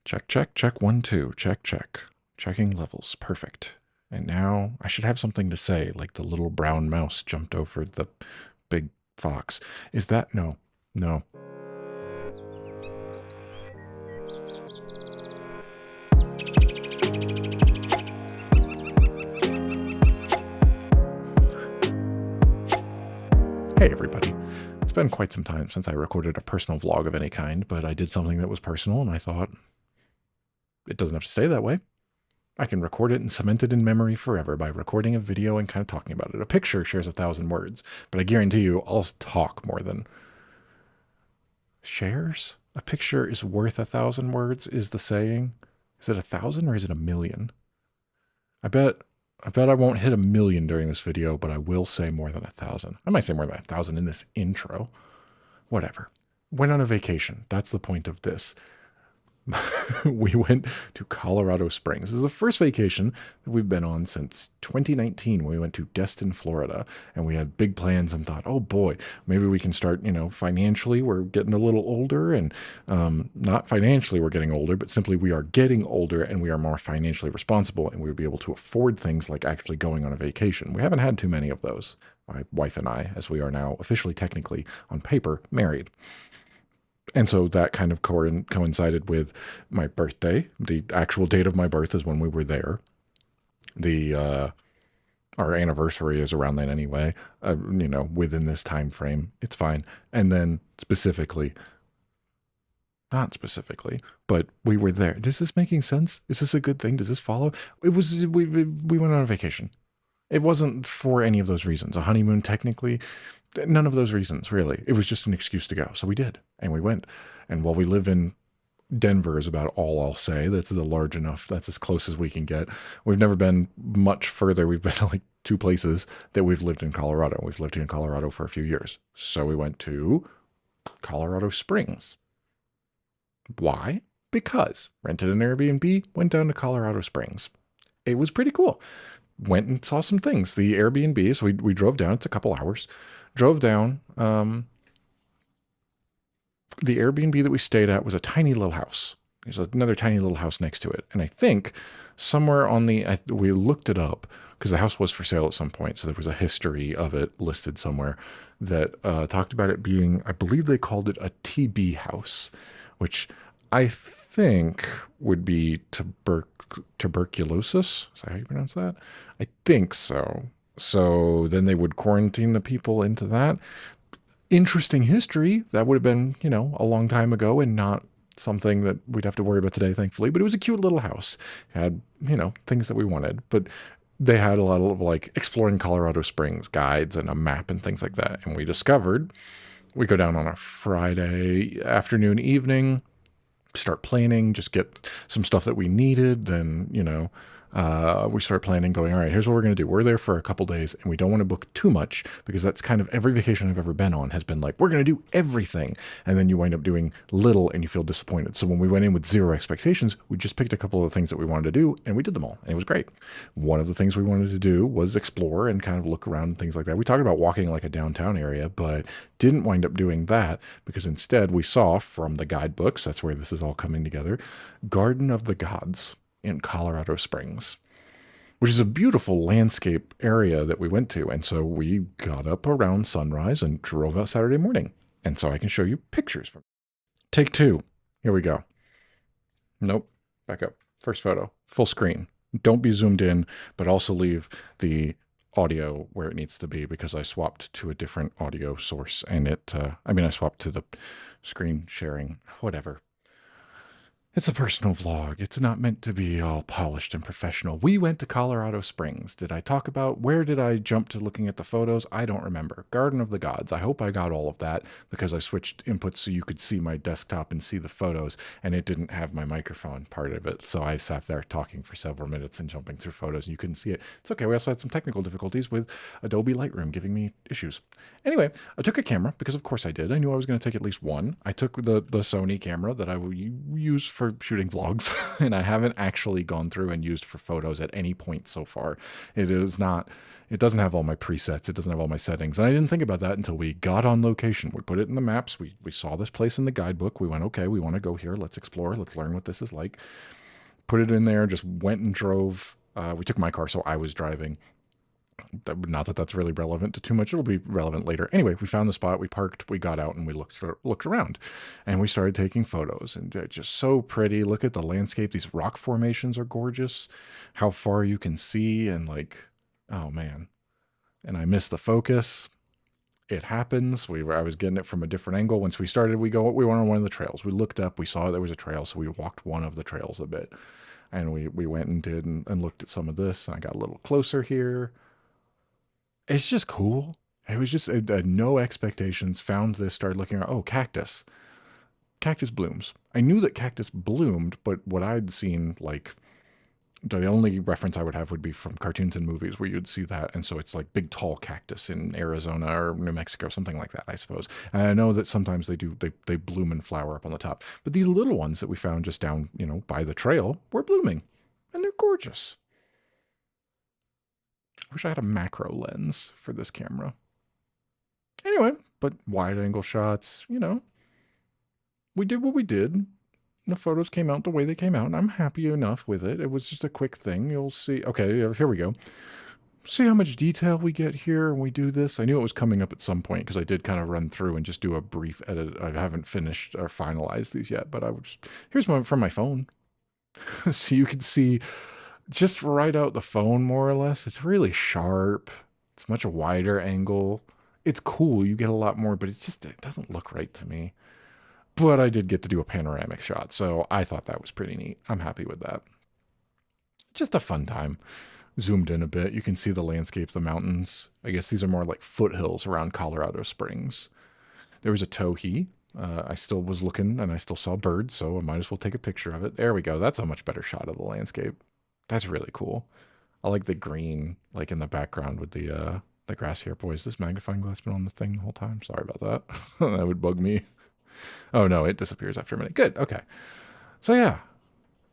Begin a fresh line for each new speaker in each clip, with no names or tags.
Check, check, check, 1, 2, check, check. Checking levels, perfect. And now I should have something to say, like the little brown mouse jumped over the big fox. Is that, no, no. Hey everybody. It's been quite some time since I recorded a personal vlog of any kind, but I did something that was personal and I thought, it doesn't have to stay that way. I can record it and cement it in memory forever by recording a video and kind of talking about it. A picture shares 1,000 words, but I guarantee you I'll talk more than shares. A picture is worth 1,000 words is the saying. Is it 1,000 or is it 1,000,000? I bet I won't hit 1,000,000 during this video, but I will say more than 1,000. I might say more than 1,000 in this intro. Whatever. Went on a vacation. That's the point of this. We went to Colorado Springs. This is the first vacation that we've been on since 2019. We went to Destin, Florida, and we had big plans and thought, oh boy, maybe we can start, financially, we're getting a little older, and not financially we're getting older, but simply we are getting older and we are more financially responsible, and we would be able to afford things like actually going on a vacation. We haven't had too many of those, my wife and I, as we are now officially, technically, on paper, married. And so that kind of coincided with my birthday. The actual date of my birth is when we were there. Our anniversary is around then anyway, within this time frame. It's fine. And then not specifically, but we were there. Is this making sense? Is this a good thing? Does this follow? We went on a vacation. It wasn't for any of those reasons. A honeymoon, technically, none of those reasons, really. It was just an excuse to go. So we did, and we went. And while we live in Denver is about all I'll say. That's large enough. That's as close as we can get. We've never been much further. We've been to like 2 places that we've lived in Colorado. We've lived here in Colorado for a few years. So we went to Colorado Springs. Why? Because rented an Airbnb, went down to Colorado Springs. It was pretty cool. Went and saw some things. The Airbnb, so we drove down. It's a couple hours. Drove down. The Airbnb that we stayed at was a tiny little house. There's another tiny little house next to it. And I think somewhere on we looked it up because the house was for sale at some point. So there was a history of it listed somewhere that talked about it being, I believe they called it a TB house, which I think would be tuberculosis. Is that how you pronounce that? I think so. So then they would quarantine the people into that. Interesting history. That would have been, a long time ago and not something that we'd have to worry about today, thankfully. But it was a cute little house. It had, things that we wanted. But they had a lot of like exploring Colorado Springs guides and a map and things like that. And we discovered we go down on a Friday afternoon, evening, start planning, just get some stuff that we needed. Then, we start planning, going, all right, here's what we're going to do. We're there for a couple days and we don't want to book too much because that's kind of every vacation I've ever been on has been like, we're going to do everything. And then you wind up doing little and you feel disappointed. So when we went in with zero expectations, we just picked a couple of the things that we wanted to do and we did them all. And it was great. One of the things we wanted to do was explore and kind of look around and things like that. We talked about walking like a downtown area, but didn't wind up doing that because instead we saw from the guidebooks, that's where this is all coming together, Garden of the Gods in Colorado Springs, which is a beautiful landscape area that we went to. And so we got up around sunrise and drove out Saturday morning. And so I can show you pictures from take 2. Here we go. Nope. Back up. First photo. Full screen. Don't be zoomed in, but also leave the audio where it needs to be because I swapped to a different audio source and I swapped to the screen sharing, whatever. It's a personal vlog. It's not meant to be all polished and professional. We went to Colorado Springs. Did I talk about where did I jump to looking at the photos? I don't remember. Garden of the Gods. I hope I got all of that because I switched inputs so you could see my desktop and see the photos, and it didn't have my microphone part of it. So I sat there talking for several minutes and jumping through photos, and you couldn't see it. It's okay. We also had some technical difficulties with Adobe Lightroom giving me issues. Anyway, I took a camera because of course I did. I knew I was going to take at least one. I took the Sony camera that I will use for for shooting vlogs, and I haven't actually gone through and used for photos at any point so far. It is not. It doesn't have all my presets. It doesn't have all my settings. And I didn't think about that until we got on location. We put it in the maps. We saw this place in the guidebook. We went, okay, we want to go here. Let's explore. Let's learn what this is like. Put it in there. Just went and drove. We took my car, so I was driving. Not that that's really relevant to too much. It'll be relevant later. Anyway, we found the spot. We parked. We got out and we looked around, and we started taking photos. And just so pretty. Look at the landscape. These rock formations are gorgeous. How far you can see, and like, oh man. And I missed the focus. It happens. I was getting it from a different angle. Once we started, we went on one of the trails. We looked up. We saw there was a trail, so we walked one of the trails a bit, and we went and did and looked at some of this. And I got a little closer here. It's just cool. It was just no expectations. Found this, started looking around. Oh, cactus. Cactus blooms. I knew that cactus bloomed, but what I'd seen, like, the only reference I would have would be from cartoons and movies where you'd see that. And so it's like big, tall cactus in Arizona or New Mexico, something like that, I suppose. And I know that sometimes they bloom and flower up on the top. But these little ones that we found just down, by the trail were blooming. And they're gorgeous. I wish I had a macro lens for this camera. Anyway, but wide angle shots, we did what we did. The photos came out the way they came out, and I'm happy enough with it. It was just a quick thing. You'll see. Okay, here we go. See how much detail we get here when we do this? I knew it was coming up at some point because I did kind of run through and just do a brief edit. I haven't finished or finalized these yet, but here's one from my phone. So you can see just right out the phone, more or less. It's really sharp. It's much wider angle. It's cool. You get a lot more, but it doesn't look right to me. But I did get to do a panoramic shot, so I thought that was pretty neat. I'm happy with that. Just a fun time. Zoomed in a bit. You can see the landscape, the mountains. I guess these are more like foothills around Colorado Springs. There was a towhee. I still was looking, and I still saw birds, so I might as well take a picture of it. There we go. That's a much better shot of the landscape. That's really cool. I like the green, like in the background with the grass here. Boy, has this magnifying glass been on the thing the whole time? Sorry about that. That would bug me. Oh, no, it disappears after a minute. Good, okay. So, yeah.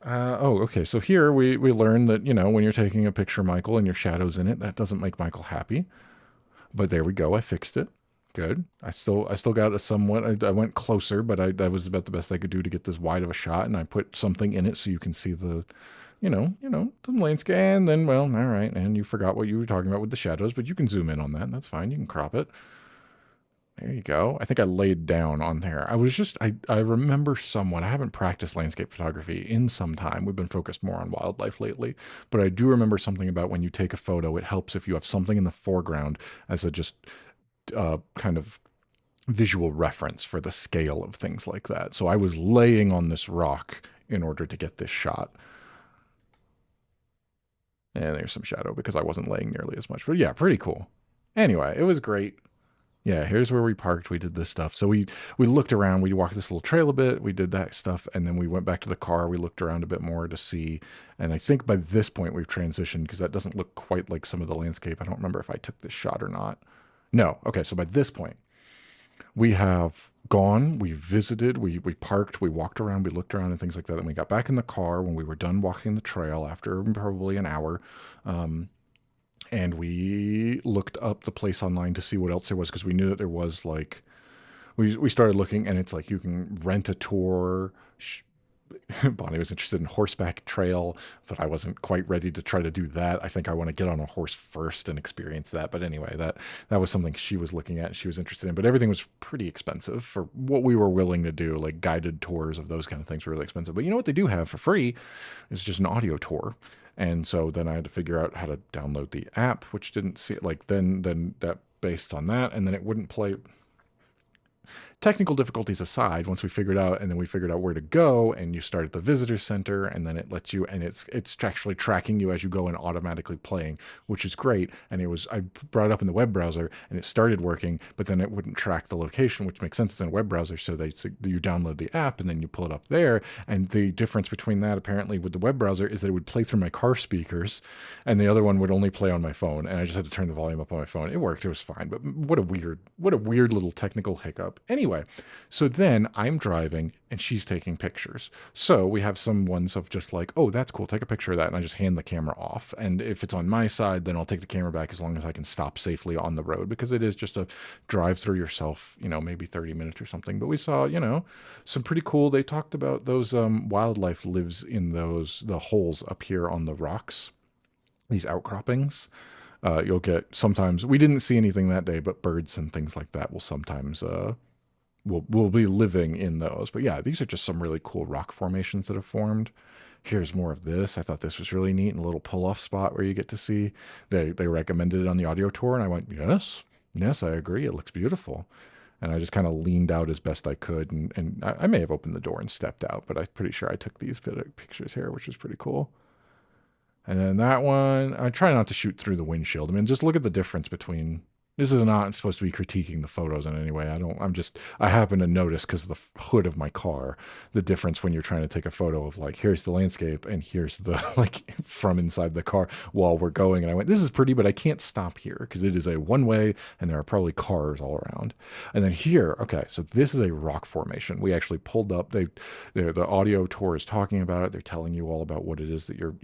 Okay, so here we learn that, when you're taking a picture of Michael and your shadow's in it, that doesn't make Michael happy. But there we go, I fixed it. Good. I still got a somewhat, I went closer, but that was about the best I could do to get this wide of a shot, and I put something in it so you can see the the landscape, and then, well, all right, and you forgot what you were talking about with the shadows, but you can zoom in on that. That's fine. You can crop it. There you go. I think I laid down on there. I remember somewhat. I haven't practiced landscape photography in some time. We've been focused more on wildlife lately, but I do remember something about when you take a photo, it helps if you have something in the foreground as a just kind of visual reference for the scale of things like that. So I was laying on this rock in order to get this shot. And there's some shadow because I wasn't laying nearly as much. But yeah, pretty cool. Anyway, it was great. Yeah, here's where we parked. We did this stuff. So we looked around. We walked this little trail a bit. We did that stuff. And then we went back to the car. We looked around a bit more to see. And I think by this point we've transitioned because that doesn't look quite like some of the landscape. I don't remember if I took this shot or not. No. Okay, so by this point, we have gone, we visited, we parked, we walked around, we looked around and things like that. And we got back in the car when we were done walking the trail after probably an hour. And we looked up the place online to see what else there was because we knew that there was like, we started looking and it's like you can rent a tour. Bonnie was interested in horseback trail, but I wasn't quite ready to try to do that. I think I want to get on a horse first and experience that. But anyway, that was something she was looking at and she was interested in. But everything was pretty expensive for what we were willing to do. Like guided tours of those kind of things were really expensive. But you know what they do have for free is just an audio tour. And so then I had to figure out how to download the app, which didn't see it. Like then that based on that, and then it wouldn't play. Technical difficulties aside, once we figured out, and then we figured out where to go, and you start at the visitor center, and then it lets you, and it's actually tracking you as you go and automatically playing, which is great. And I brought it up in the web browser, and it started working, but then it wouldn't track the location, which makes sense. It's in a web browser, so you download the app, and then you pull it up there. And the difference between that, apparently, with the web browser is that it would play through my car speakers, and the other one would only play on my phone, and I just had to turn the volume up on my phone. It worked. It was fine, but what a weird little technical hiccup. Anyway. Anyway, so then I'm driving and she's taking pictures. So we have some ones of just like, oh, that's cool. Take a picture of that. And I just hand the camera off. And if it's on my side, then I'll take the camera back as long as I can stop safely on the road because it is just a drive through yourself, maybe 30 minutes or something. But we saw, some pretty cool. They talked about those wildlife lives in the holes up here on the rocks, these outcroppings. You'll get sometimes, we didn't see anything that day, but birds and things like that will sometimes will be living in those. But yeah, these are just some really cool rock formations that have formed. Here's more of this. I thought this was really neat, and a little pull-off spot where you get to see. They recommended it on the audio tour, and I went, yes, I agree. It looks beautiful. And I just kind of leaned out as best I could, and I may have opened the door and stepped out, but I'm pretty sure I took these pictures here, which is pretty cool. And then that one, I try not to shoot through the windshield. I mean, just look at the difference between. This is not supposed to be critiquing the photos in any way. I happen to notice because of the hood of my car, the difference when you're trying to take a photo of like, here's the landscape and here's the, like, from inside the car while we're going. And I went, this is pretty, but I can't stop here because it is a one way and there are probably cars all around. And then here, okay, so this is a rock formation. We actually pulled up, the audio tour is talking about it. They're telling you all about what it is that you're,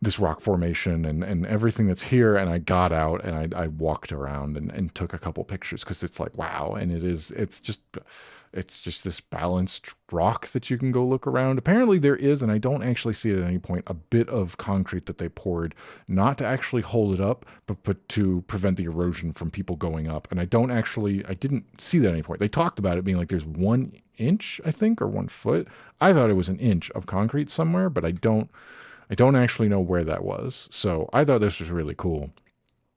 this rock formation and everything that's here. And I got out and I walked around and took a couple pictures because it's like, wow. And it's just this balanced rock that you can go look around. Apparently there is, and I don't actually see it at any point, a bit of concrete that they poured, not to actually hold it up, but to prevent the erosion from people going up. And I didn't see that at any point. They talked about it being like there's 1 inch, I think, or 1 foot. I thought it was an inch of concrete somewhere, but I don't actually know where that was. So I thought this was really cool.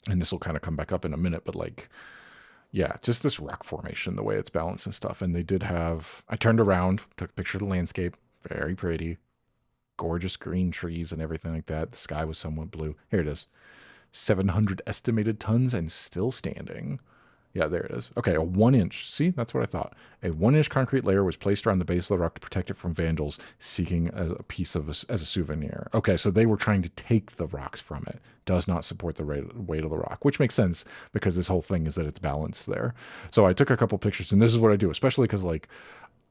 And this will kind of come back up in a minute, but like, yeah, just this rock formation, the way it's balanced and stuff. And they did have, I turned around, took a picture of the landscape, very pretty, gorgeous green trees and everything like that. The sky was somewhat blue. Here it is. 700 estimated tons and still standing. Yeah, there it is. Okay, a 1 inch. See, that's what I thought. A 1 inch concrete layer was placed around the base of the rock to protect it from vandals seeking a piece of as a souvenir. Okay, so they were trying to take the rocks from it. Does not support the weight of the rock, which makes sense because this whole thing is that it's balanced there. So I took a couple pictures, and this is what I do, especially because like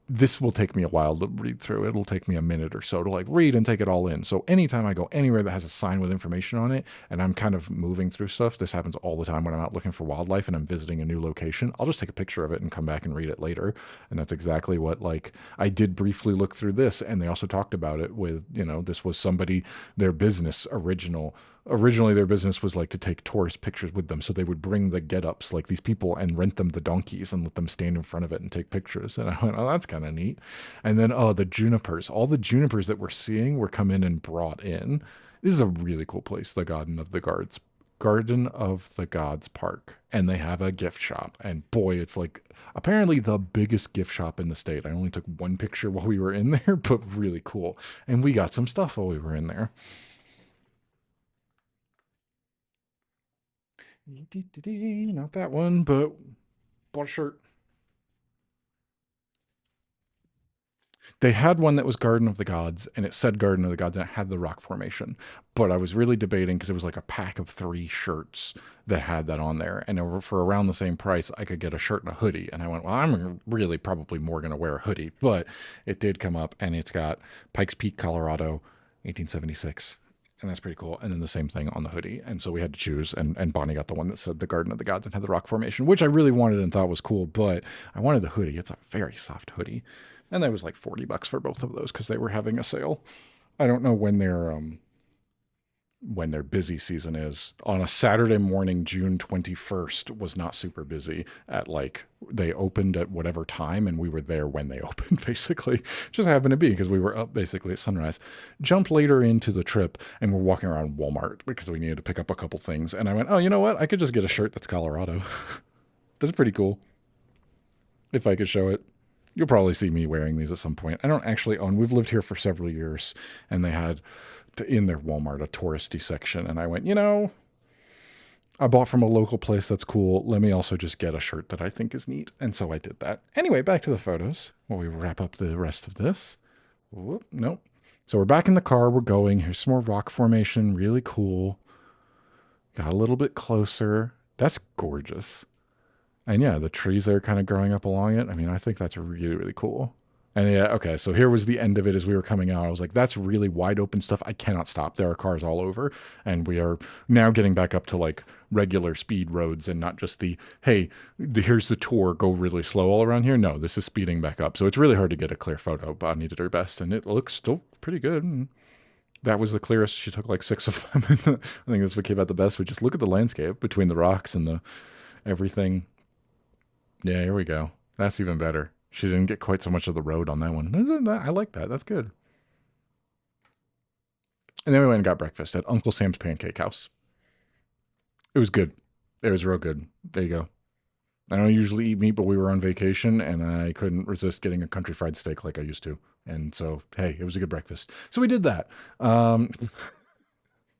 this will take me a while to read through. It'll take me a minute or so to like read and take it all in. So anytime I go anywhere that has a sign with information on it and I'm kind of moving through stuff, this happens all the time when I'm out looking for wildlife and I'm visiting a new location, I'll just take a picture of it and come back and read it later. And that's exactly what, like, I did briefly look through this, and they also talked about it with, this was somebody, their business originally their business was like to take tourist pictures with them, so they would bring the get-ups like these people and rent them the donkeys and let them stand in front of it and take pictures. And I went, oh, that's kind of neat. And then the junipers, all the junipers that we're seeing were come in and brought in. This is a really cool place, the Garden of the Gods Park, and they have a gift shop, and boy, it's like apparently the biggest gift shop in the state. I only took one picture while we were in there, but really cool. And we got some stuff while we were in there. Not that one, but bought a shirt. They had one that was Garden of the Gods, and it said Garden of the Gods, and it had the rock formation. But I was really debating because it was like a pack of 3 shirts that had that on there, and for around the same price, I could get a shirt and a hoodie. And I went, well, I'm really probably more going to wear a hoodie, but it did come up, and it's got Pikes Peak, Colorado, 1876. And that's pretty cool. And then the same thing on the hoodie. And so we had to choose. And Bonnie got the one that said the Garden of the Gods and had the rock formation, which I really wanted and thought was cool. But I wanted the hoodie. It's a very soft hoodie. And that was like $40 for both of those because they were having a sale. I don't know when their busy season is. On a Saturday morning, June 21st was not super busy at like, they opened at whatever time and we were there when they opened, basically. Just happened to be because we were up basically at sunrise. Jumped later into the trip and we're walking around Walmart because we needed to pick up a couple things. And I went, oh, you know what? I could just get a shirt that's Colorado. That's pretty cool. If I could show it. You'll probably see me wearing these at some point. I don't actually own, we've lived here for several years, and they had in their Walmart a touristy section, and I went, I bought from a local place that's cool. Let me also just get a shirt that I think is neat. And so I did that. Anyway, back to the photos while we wrap up the rest of this. Whoop, nope. So we're back in the car. We're going. Here's some more rock formation. Really cool. Got a little bit closer. That's gorgeous. And yeah, the trees that are kind of growing up along it. I mean, I think that's really, really cool. And yeah, okay, so here was the end of it as we were coming out. I was like, that's really wide open stuff. I cannot stop. There are cars all over. And we are now getting back up to like regular speed roads and not just the, hey, here's the tour, go really slow all around here. No, this is speeding back up. So it's really hard to get a clear photo. Bonnie did her best and it looks still pretty good. And that was the clearest. She took like six of them. I think that's what came out the best. We just look at the landscape between the rocks and the everything. Yeah, here we go. That's even better. She didn't get quite so much of the road on that one. I like that. That's good. And then we went and got breakfast at Uncle Sam's Pancake House. It was good. It was real good. There you go. I don't usually eat meat, but we were on vacation and I couldn't resist getting a country fried steak like I used to. And so, hey, it was a good breakfast. So we did that.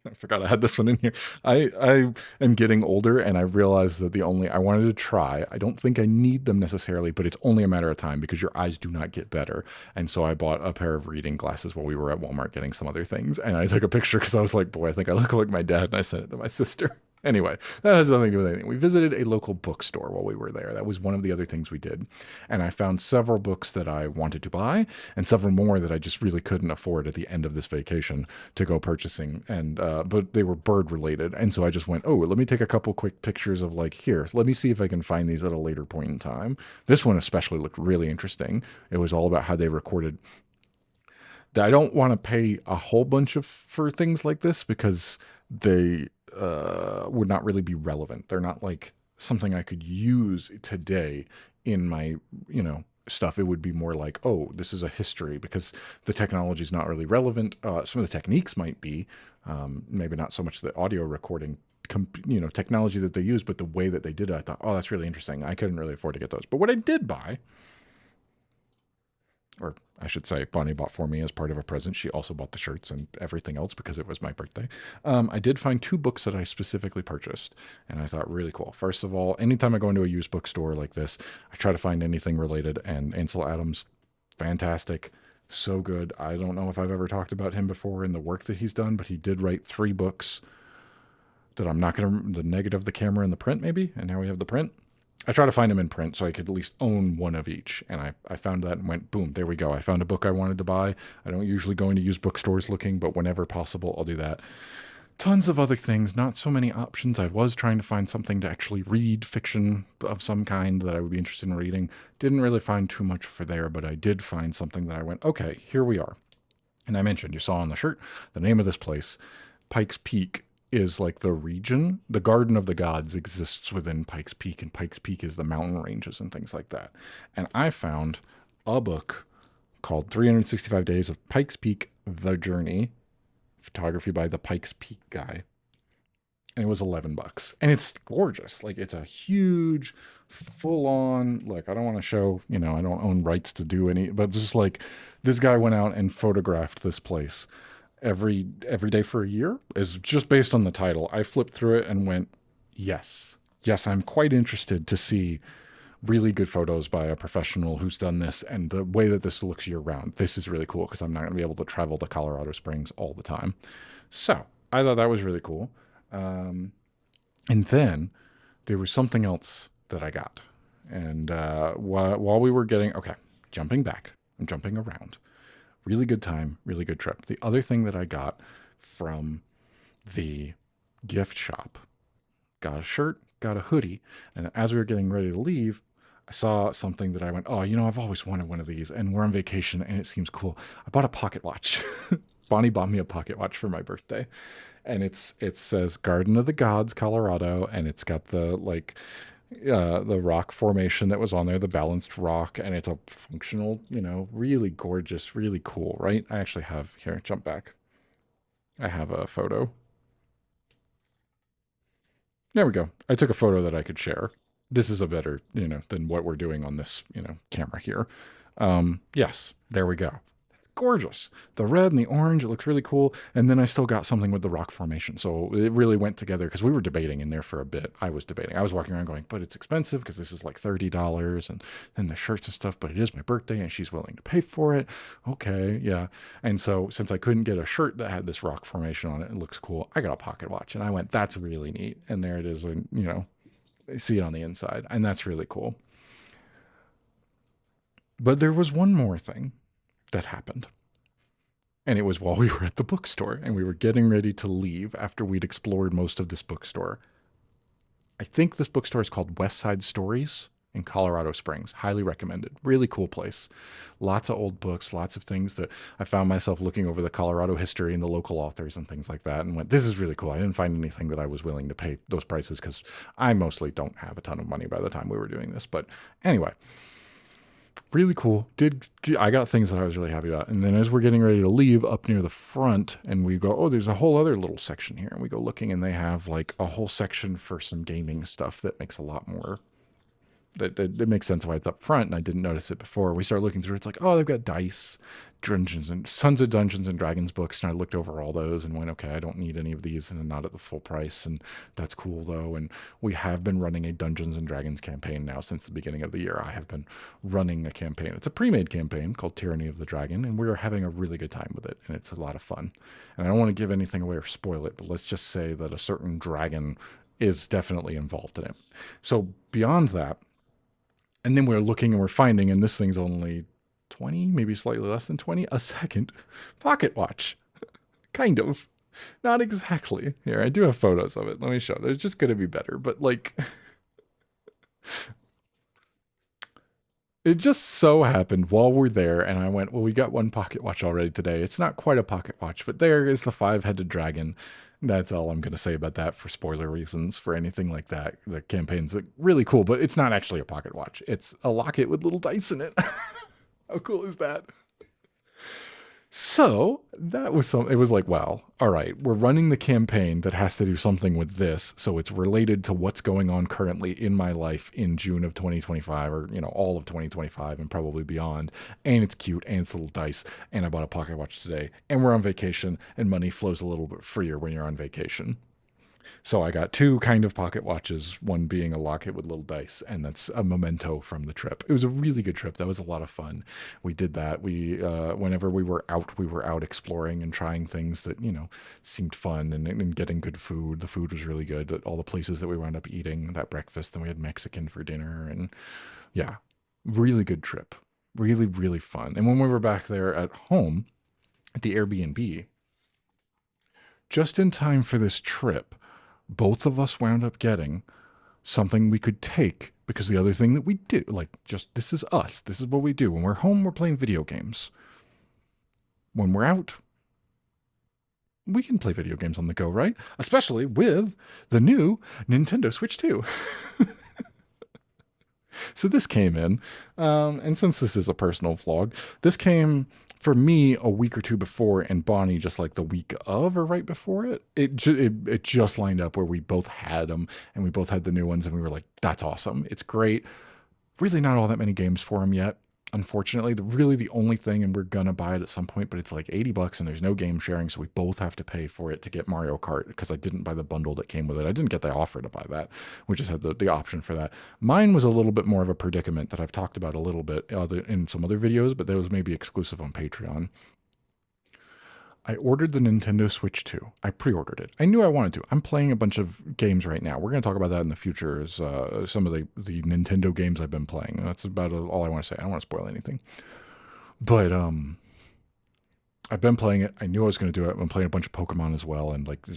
I forgot I had this one in here. I am getting older, and I realized that the only I wanted to try. I don't think I need them necessarily, but it's only a matter of time because your eyes do not get better. And so I bought a pair of reading glasses while we were at Walmart getting some other things, and I took a picture because I was like, "Boy, I think I look like my dad," and I sent it to my sister. Anyway, that has nothing to do with anything. We visited a local bookstore while we were there. That was one of the other things we did. And I found several books that I wanted to buy and several more that I just really couldn't afford at the end of this vacation to go purchasing. And, but they were bird related. And so I just went, oh, let me take a couple quick pictures of like, here, let me see if I can find these at a later point in time. This one especially looked really interesting. It was all about how they recorded. I don't want to pay a whole bunch of for things like this because they would not really be relevant. They're not like something I could use today in my, stuff. It would be more like, oh, this is a history because the technology is not really relevant. Some of the techniques might be, maybe not so much the audio recording, technology that they use, but the way that they did it, I thought, oh, that's really interesting. I couldn't really afford to get those. But what I did buy, or I should say, Bonnie bought for me as part of a present. She also bought the shirts and everything else because it was my birthday. I did find two books that I specifically purchased, and I thought really cool. First of all, anytime I go into a used bookstore like this, I try to find anything related. And Ansel Adams, fantastic, so good. I don't know if I've ever talked about him before in the work that he's done, but he did write three books that I'm not going to, the negative, the camera, and the print, maybe. And now we have the print. I try to find them in print so I could at least own one of each. And I found that and went, boom, there we go. I found a book I wanted to buy. I don't usually go into used bookstores looking, but whenever possible, I'll do that. Tons of other things, not so many options. I was trying to find something to actually read, fiction of some kind that I would be interested in reading. Didn't really find too much for there, but I did find something that I went, okay, here we are. And I mentioned, you saw on the shirt, the name of this place, Pikes Peak, is like the region. The Garden of the Gods exists within Pikes Peak, and Pikes Peak is the mountain ranges and things like that. And I found a book called 365 Days of Pikes Peak, The Journey, photography by the Pikes Peak guy. And it was $11. And it's gorgeous. Like, it's a huge, full on, like, I don't want to show, I don't own rights to do any, but just like this guy went out and photographed this place every day for a year is just based on the title. I flipped through it and went, yes, I'm quite interested to see really good photos by a professional who's done this, and the way that this looks year round. This is really cool because I'm not going to be able to travel to Colorado Springs all the time. So I thought that was really cool. And then there was something else that I got. And while we were getting, okay, jumping back, I'm jumping around. Really good time, really good trip. The other thing that I got from the gift shop, got a shirt, got a hoodie, and as we were getting ready to leave, I saw something that I went, oh, I've always wanted one of these, and we're on vacation, and it seems cool. I bought a pocket watch. Bonnie bought me a pocket watch for my birthday, and it says Garden of the Gods, Colorado, and it's got the rock formation that was on there, the balanced rock, and it's a functional, really gorgeous, really cool, right? I actually have, here, jump back. I have a photo. There we go. I took a photo that I could share. This is a better, than what we're doing on this, camera here. Yes, there we go. Gorgeous. The red and the orange, it looks really cool. And then I still got something with the rock formation. So it really went together because we were debating in there for a bit. I was debating. I was walking around going, but it's expensive because this is like $30 and then the shirts and stuff, but it is my birthday and she's willing to pay for it. Okay, yeah. And so since I couldn't get a shirt that had this rock formation on it, it looks cool. I got a pocket watch and I went, that's really neat. And there it is. And, see it on the inside, and that's really cool. But there was one more thing that happened. And it was while we were at the bookstore and we were getting ready to leave after we'd explored most of this bookstore. I think this bookstore is called West Side Stories in Colorado Springs. Highly recommended. Really cool place. Lots of old books, lots of things that I found myself looking over the Colorado history and the local authors and things like that and went, this is really cool. I didn't find anything that I was willing to pay those prices because I mostly don't have a ton of money by the time we were doing this. But anyway, really cool. I got things that I was really happy about. And then as we're getting ready to leave up near the front and we go, oh, there's a whole other little section here. And we go looking and they have like a whole section for some gaming stuff that makes a lot more that it makes sense why it's up front, and I didn't notice it before. We start looking through. It's like, oh, they've got dice, dungeons, and tons of Dungeons and Dragons books. And I looked over all those and went, okay, I don't need any of these, and not at the full price. And that's cool though. And we have been running a Dungeons and Dragons campaign now since the beginning of the year. I have been running a campaign. It's a pre-made campaign called Tyranny of the Dragon, and we're having a really good time with it, and it's a lot of fun. And I don't want to give anything away or spoil it, but let's just say that a certain dragon is definitely involved in it. So beyond that, and then we're looking and we're finding, and this thing's only 20, maybe slightly less than 20, a second pocket watch. Kind of. Not exactly. Here, I do have photos of it. Let me show. There's just going to be better, but like, it just so happened while we're there, and I went, well, we got one pocket watch already today. It's not quite a pocket watch, but there is the five-headed dragon. That's all I'm going to say about that for spoiler reasons, for anything like that. The campaign's really cool, but it's not actually a pocket watch. It's a locket with little dice in it. How cool is that? So that was it was like, well, all right, we're running the campaign that has to do something with this. So it's related to what's going on currently in my life in June of 2025, or, all of 2025 and probably beyond. And it's cute and it's little dice. And I bought a pocket watch today, and we're on vacation, and money flows a little bit freer when you're on vacation. So I got two kind of pocket watches, one being a locket with little dice, and that's a memento from the trip. It was a really good trip. That was a lot of fun. We did that. Whenever we were out exploring and trying things that, seemed fun, and getting good food. The food was really good at all the places that we wound up eating that breakfast. And we had Mexican for dinner, and yeah, really good trip. Really, really fun. And when we were back there at home at the Airbnb, just in time for this trip, both of us wound up getting something we could take, because the other thing that we do, like, just this is us. This is what we do. When we're home, we're playing video games. When we're out, we can play video games on the go, right? Especially with the new Nintendo Switch 2. So this came in, and since this is a personal vlog, this came for me a week or two before, and Bonnie just like the week of or right before it. It just lined up where we both had them, and we both had the new ones, and we were like, that's awesome. It's great. Really not all that many games for him yet. Unfortunately, really the only thing, and we're gonna buy it at some point, but it's like $80 and there's no game sharing, so we both have to pay for it to get Mario Kart, because I didn't buy the bundle that came with it. I didn't get the offer to buy that. We just had the option for that. Mine was a little bit more of a predicament that I've talked about a little bit in some other videos, but those may be exclusive on Patreon. I ordered the Nintendo Switch 2. I pre-ordered it. I knew I wanted to. I'm playing a bunch of games right now. We're going to talk about that in the future, as some of the Nintendo games I've been playing. That's about all I want to say. I don't want to spoil anything. But I've been playing it. I knew I was going to do it. I'm playing a bunch of Pokemon as well. And like,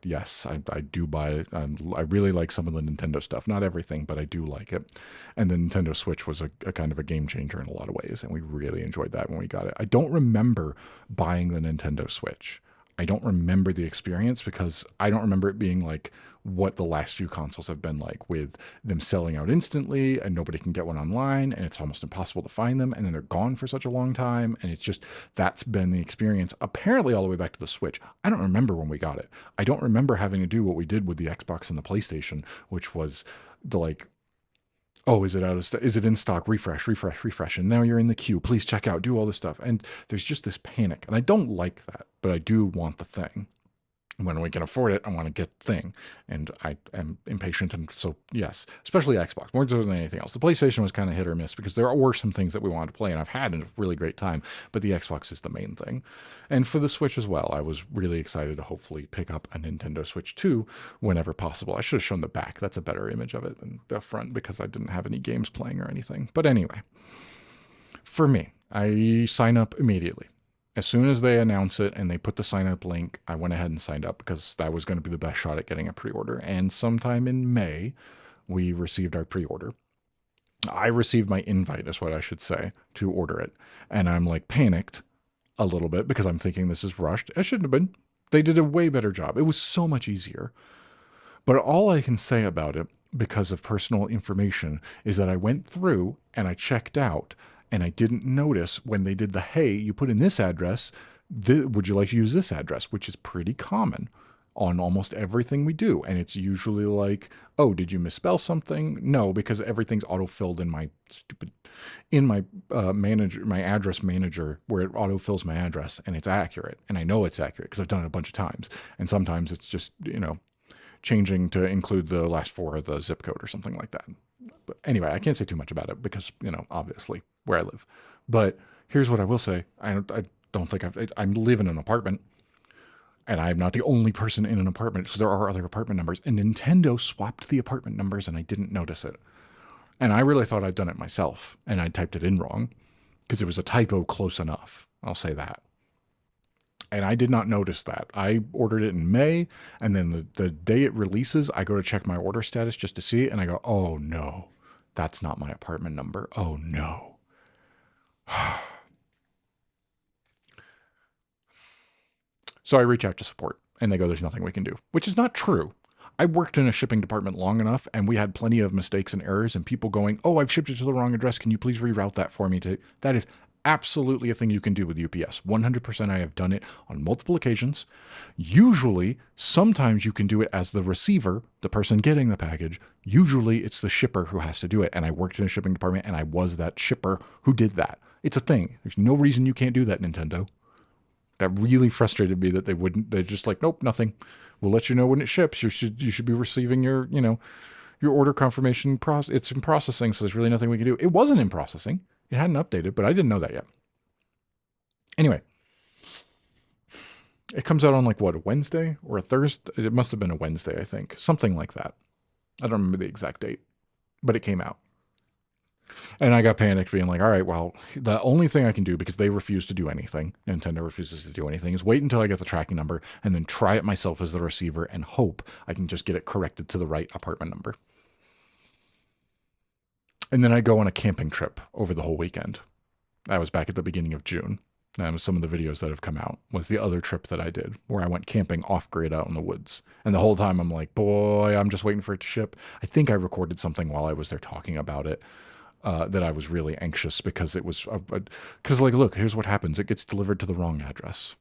yes, I do buy it. I really like some of the Nintendo stuff. Not everything, but I do like it. And the Nintendo Switch was a kind of a game changer in a lot of ways. And we really enjoyed that when we got it. I don't remember buying the Nintendo Switch. I don't remember the experience, because I don't remember it being like what the last few consoles have been like, with them selling out instantly and nobody can get one online, and it's almost impossible to find them, and then they're gone for such a long time, and it's just, that's been the experience apparently all the way back to the Switch. I don't remember when we got it. I don't remember having to do what we did with the Xbox and the PlayStation, which was the like, oh, is it out of stock? Is it in stock? Refresh, refresh, refresh. And now you're in the queue. Please check out, do all this stuff. And there's just this panic. And I don't like that, but I do want the thing. When we can afford it, I want to get the thing. And I am impatient. And so, yes, especially Xbox, more so than anything else. The PlayStation was kind of hit or miss because there were some things that we wanted to play, and I've had a really great time. But the Xbox is the main thing. And for the Switch as well, I was really excited to hopefully pick up a Nintendo Switch 2 whenever possible. I should have shown the back. That's a better image of it than the front because I didn't have any games playing or anything. But anyway, for me, I sign up immediately. As soon as they announce it and they put the sign up link, I went ahead and signed up because that was going to be the best shot at getting a pre order. And sometime in May, we received our pre order. I received my invite, is what I should say, to order it. And I'm like panicked a little bit because I'm thinking this is rushed. It shouldn't have been. They did a way better job. It was so much easier. But all I can say about it, because of personal information, is that I went through and I checked out and I didn't notice when they did the, hey, you put in this address, would you like to use this address? Which is pretty common on almost everything we do. And it's usually like, oh, did you misspell something? No, because everything's auto-filled in my manager, my address manager, where it auto-fills my address, and it's accurate. And I know it's accurate because I've done it a bunch of times. And sometimes it's just, changing to include the last four of the zip code or something like that. But anyway, I can't say too much about it because, obviously where I live. But here's what I will say. I don't think I live in an apartment, and I'm not the only person in an apartment. So there are other apartment numbers, and Nintendo swapped the apartment numbers and I didn't notice it. And I really thought I'd done it myself and I typed it in wrong because it was a typo close enough. I'll say that. And I did not notice that. I ordered it in May, and then the day it releases, I go to check my order status just to see it, and I go, oh no, that's not my apartment number. Oh no. So I reach out to support, and they go, there's nothing we can do, which is not true. I worked in a shipping department long enough, and we had plenty of mistakes and errors, and people going, oh, I've shipped it to the wrong address. Can you please reroute that for me? That is absolutely a thing you can do with UPS. 100% I have done it on multiple occasions. Usually, sometimes you can do it as the receiver, the person getting the package. Usually, it's the shipper who has to do it. And I worked in a shipping department, and I was that shipper who did that. It's a thing. There's no reason you can't do that, Nintendo. That really frustrated me that they wouldn't. They're just like, nope, nothing. We'll let you know when it ships. You should be receiving your order confirmation. It's in processing, so there's really nothing we can do. It wasn't in processing. It hadn't updated, but I didn't know that yet. Anyway, it comes out on like what, a Wednesday or a Thursday? It must have been a Wednesday, I think, something like that. I don't remember the exact date, but it came out. And I got panicked being like, all right, well, the only thing I can do, because they refuse to do anything, Nintendo refuses to do anything, is wait until I get the tracking number and then try it myself as the receiver and hope I can just get it corrected to the right apartment number. And then I go on a camping trip over the whole weekend. I was back at the beginning of June. And some of the videos that have come out was the other trip that I did, where I went camping off-grid out in the woods. And the whole time I'm like, boy, I'm just waiting for it to ship. I think I recorded something while I was there talking about it. That I was really anxious because it was, because like, look, here's what happens. It gets delivered to the wrong address.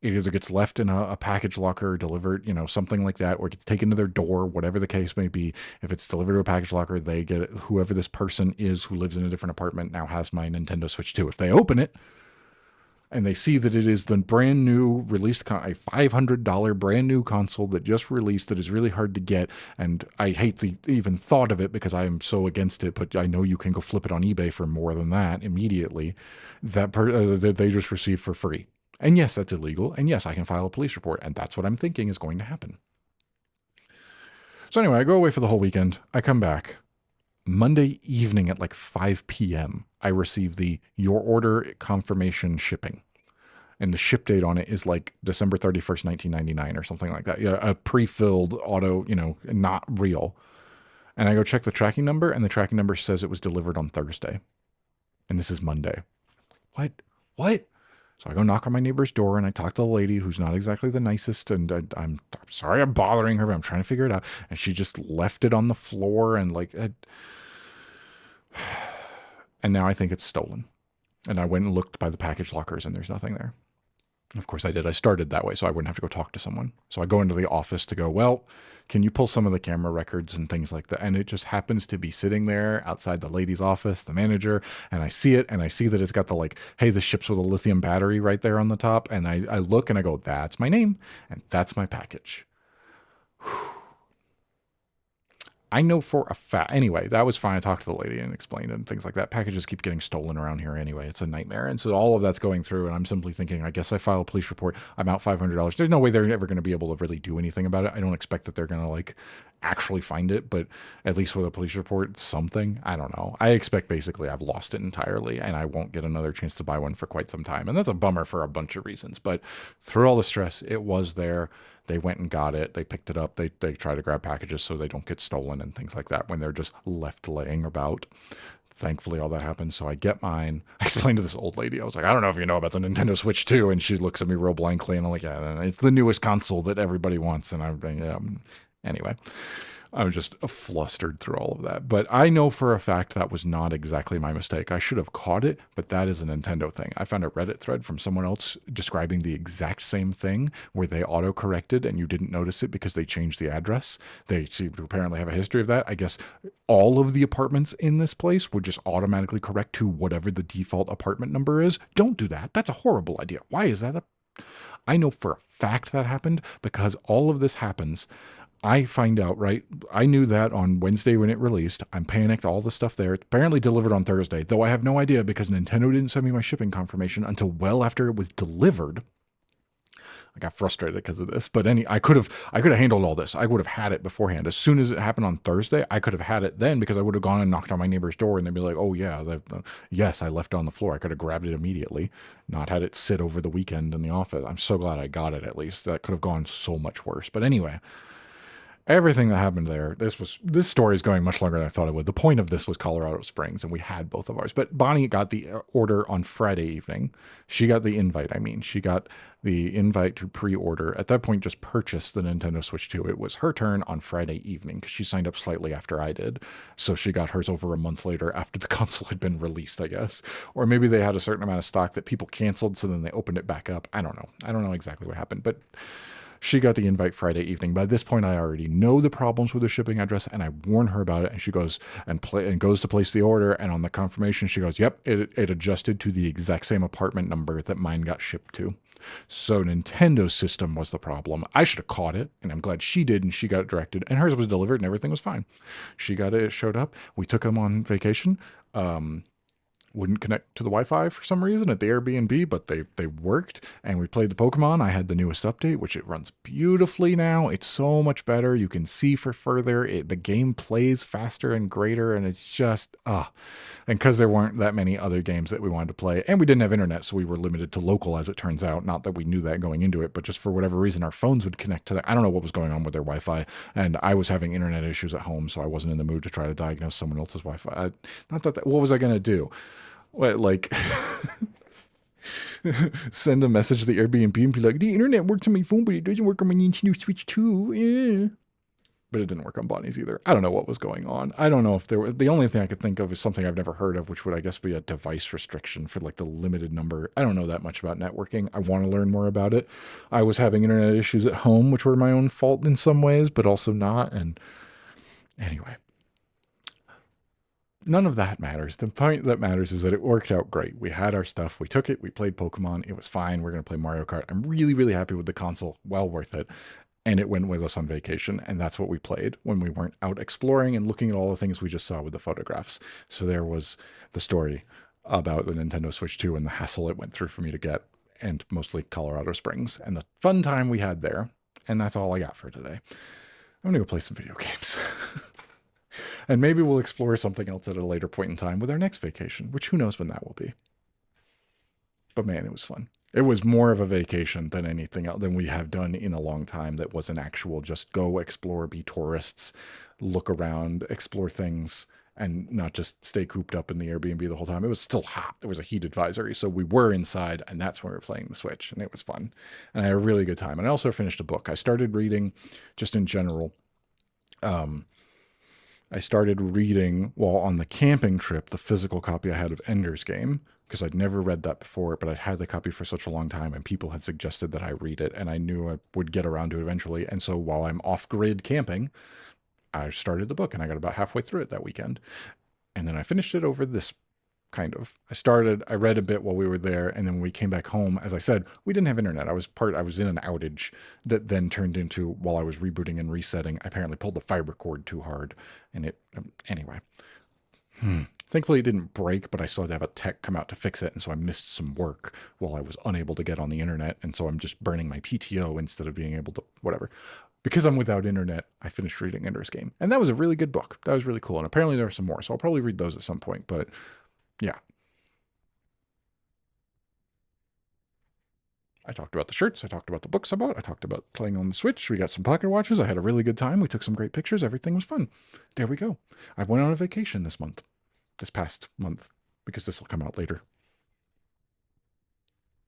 It either gets left in a package locker, delivered, something like that, or it gets taken to their door, whatever the case may be. If it's delivered to a package locker, they get it. Whoever this person is who lives in a different apartment now has my Nintendo Switch 2. If they open it and they see that it is the brand new released, a $500 brand new console that just released that is really hard to get, and I hate the even thought of it because I am so against it, but I know you can go flip it on eBay for more than that immediately, that they just received for free. And yes, that's illegal. And yes, I can file a police report. And that's what I'm thinking is going to happen. So anyway, I go away for the whole weekend. I come back. Monday evening at like 5 p.m., I receive the your order confirmation shipping. And the ship date on it is like December 31st, 1999 or something like that. Yeah, a pre-filled auto, not real. And I go check the tracking number, and the tracking number says it was delivered on Thursday. And this is Monday. What? So I go knock on my neighbor's door, and I talk to the lady who's not exactly the nicest, and I'm sorry I'm bothering her, but I'm trying to figure it out. And she just left it on the floor, and and now I think it's stolen. And I went and looked by the package lockers, and there's nothing there. Of course I did. I started that way so I wouldn't have to go talk to someone. So I go into the office to go, well, can you pull some of the camera records and things like that? And it just happens to be sitting there outside the lady's office, the manager, and I see it and I see that it's got the like, hey, this ships with a lithium battery right there on the top. And I look and I go, that's my name and that's my package. I know for a fact. Anyway, that was fine. I talked to the lady and explained it and things like that. Packages keep getting stolen around here anyway. It's a nightmare. And so all of that's going through, and I'm simply thinking, I guess I file a police report. I'm out $500. There's no way they're ever going to be able to really do anything about it. I don't expect that they're going to like actually find it, but at least with a police report, something. I don't know. I expect basically I've lost it entirely and I won't get another chance to buy one for quite some time. And that's a bummer for a bunch of reasons. But through all the stress, it was there. They went and got it. They picked it up. They try to grab packages so they don't get stolen and things like that when they're just left laying about. Thankfully, all that happened. So I get mine. I explained to this old lady. I was like, I don't know if you know about the Nintendo Switch 2. And she looks at me real blankly. And I'm like, yeah, it's the newest console that everybody wants. And I'm, yeah. Anyway, I was just flustered through all of that. But I know for a fact that was not exactly my mistake. I should have caught it, but that is a Nintendo thing. I found a Reddit thread from someone else describing the exact same thing where they auto-corrected and you didn't notice it because they changed the address. They seem to apparently have a history of that. I guess all of the apartments in this place would just automatically correct to whatever the default apartment number is. Don't do that. That's a horrible idea. Why is that? I know for a fact that happened because all of this happens. I find out, right? I knew that on Wednesday when it released. I'm panicked, all the stuff there. It's apparently delivered on Thursday, though I have no idea because Nintendo didn't send me my shipping confirmation until well after it was delivered. I got frustrated because of this, but I could have handled all this. I would have had it beforehand. As soon as it happened on Thursday, I could have had it then because I would have gone and knocked on my neighbor's door and they'd be like, "Oh yeah, yes, I left it on the floor." I could have grabbed it immediately, not had it sit over the weekend in the office. I'm so glad I got it at least. That could have gone so much worse. But anyway, everything that happened there, this story is going much longer than I thought it would. The point of this was Colorado Springs, and we had both of ours. But Bonnie got the order on Friday evening. She got the invite. I mean, she got the invite to pre-order. At that point, just purchased the Nintendo Switch 2. It was her turn on Friday evening because she signed up slightly after I did. So she got hers over a month later after the console had been released, I guess. Or maybe they had a certain amount of stock that people canceled, so then they opened it back up. I don't know. I don't know exactly what happened, but she got the invite Friday evening. By this point, I already know the problems with the shipping address, and I warn her about it. And she goes and goes to place the order. And on the confirmation, she goes, "Yep, it adjusted to the exact same apartment number that mine got shipped to." So Nintendo's system was the problem. I should have caught it, and I'm glad she did, and she got it directed, and hers was delivered, and everything was fine. She got it, it showed up. We took them on vacation. Wouldn't connect to the Wi-Fi for some reason at the Airbnb, but they worked, and we played the Pokemon. I had the newest update, which it runs beautifully now. It's so much better. You can see for further. The game plays faster and greater, and it's just and because there weren't that many other games that we wanted to play, and we didn't have internet, so we were limited to local, as it turns out. Not that we knew that going into it, but just for whatever reason, our phones would connect to that. I don't know what was going on with their Wi-Fi, and I was having internet issues at home, so I wasn't in the mood to try to diagnose someone else's Wi-Fi. What was I going to do? What, like, send a message to the Airbnb and be like, the internet works on my phone, but it doesn't work on my Nintendo Switch 2. Yeah. But it didn't work on Bonnie's either. I don't know what was going on. I don't know if there were, the only thing I could think of is something I've never heard of, which would, I guess, be a device restriction for like the limited number. I don't know that much about networking. I want to learn more about it. I was having internet issues at home, which were my own fault in some ways, but also not. And anyway. None of that matters. The point that matters is that it worked out great. We had our stuff. We took it. We played Pokemon. It was fine. We're going to play Mario Kart. I'm really, really happy with the console. Well worth it. And it went with us on vacation. And that's what we played when we weren't out exploring and looking at all the things we just saw with the photographs. So there was the story about the Nintendo Switch 2 and the hassle it went through for me to get, and mostly Colorado Springs and the fun time we had there. And that's all I got for today. I'm going to go play some video games. And maybe we'll explore something else at a later point in time with our next vacation, which who knows when that will be. But man, it was fun. It was more of a vacation than anything else than we have done in a long time. That was an actual just go explore, be tourists, look around, explore things, and not just stay cooped up in the Airbnb the whole time. It was still hot. There was a heat advisory. So we were inside, and that's when we were playing the Switch, and it was fun. And I had a really good time. And I also finished a book. I started reading just in general. I started reading while on the camping trip the physical copy I had of Ender's Game, because I'd never read that before, but I'd had the copy for such a long time, and people had suggested that I read it, and I knew I would get around to it eventually. And so while I'm off grid camping, I started the book, and I got about halfway through it that weekend. And then I finished it over this kind of. I read a bit while we were there, and then when we came back home, as I said, we didn't have internet. I was in an outage that then turned into, while I was rebooting and resetting, I apparently pulled the fiber cord too hard, and anyway. Thankfully, it didn't break, but I still had to have a tech come out to fix it, and so I missed some work while I was unable to get on the internet, and so I'm just burning my PTO instead of being able to, whatever. Because I'm without internet, I finished reading Ender's Game, and that was a really good book. That was really cool, and apparently there are some more, so I'll probably read those at some point, but yeah. I talked about the shirts, I talked about the books I bought, I talked about playing on the Switch, we got some pocket watches, I had a really good time, we took some great pictures, everything was fun. There we go. I went on a vacation this past month, because this will come out later.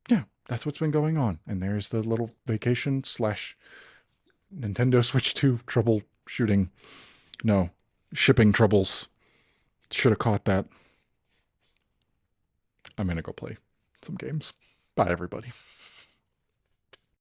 Yeah, that's what's been going on. And there's the little vacation slash Nintendo Switch 2 troubleshooting. No, shipping troubles. Should have caught that. I'm going to go play some games. Bye, everybody.